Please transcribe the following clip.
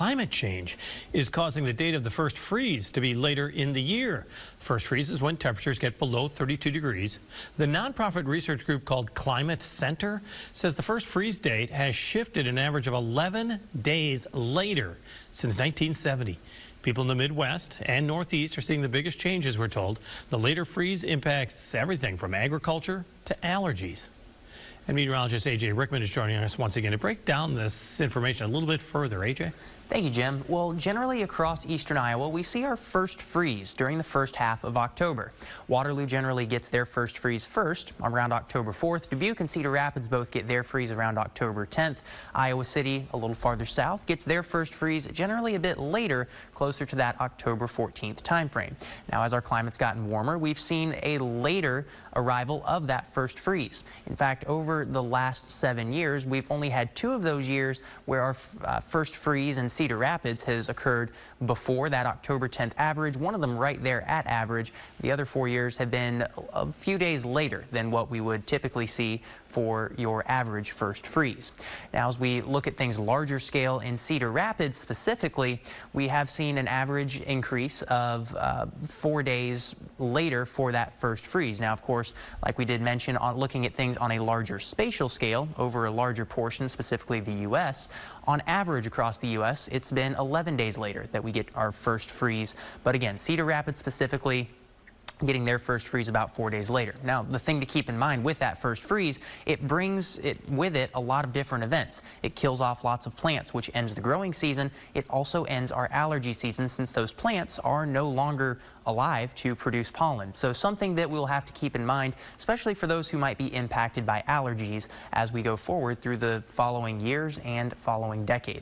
Climate change is causing the date of the first freeze to be later in the year. First freeze is when temperatures get below 32 degrees. The nonprofit research group called Climate Center says the first freeze date has shifted an average of 11 days later since 1970. People in the Midwest and Northeast are seeing the biggest changes, we're told. The later freeze impacts everything from agriculture to allergies. And meteorologist AJ Rickman is joining us once again to break down this information a little bit further. AJ? Thank you, Jim. Well, generally across eastern Iowa, we see our first freeze during the first half of October. Waterloo generally gets their first freeze first around October 4th. Dubuque and Cedar Rapids both get their freeze around October 10th. Iowa City, a little farther south, gets their first freeze generally a bit later, closer to that October 14th timeframe. Now, as our climate's gotten warmer, we've seen a later arrival of that first freeze. In fact, over the last 7 years, we've only had 2 of those years where our first freeze in Cedar Rapids has occurred before that October 10th average, one of them right there at average. The other 4 years have been a few days later than what we would typically see for your average first freeze. Now, as we look at things larger scale in Cedar Rapids specifically, we have seen an average increase of 4 days later for that first freeze. Now, of course, like we did mention, on looking at things on a larger spatial scale over a larger portion, specifically the U.S., on average across the U.S., it's been 11 days later that we get our first freeze. But again, Cedar Rapids specifically getting their first freeze about 4 days later. Now, the thing to keep in mind with that first freeze, it brings with it a lot of different events. It kills off lots of plants, which ends the growing season. It also ends our allergy season, since those plants are no longer alive to produce pollen. So something that we'll have to keep in mind, especially for those who might be impacted by allergies as we go forward through the following years and following decades.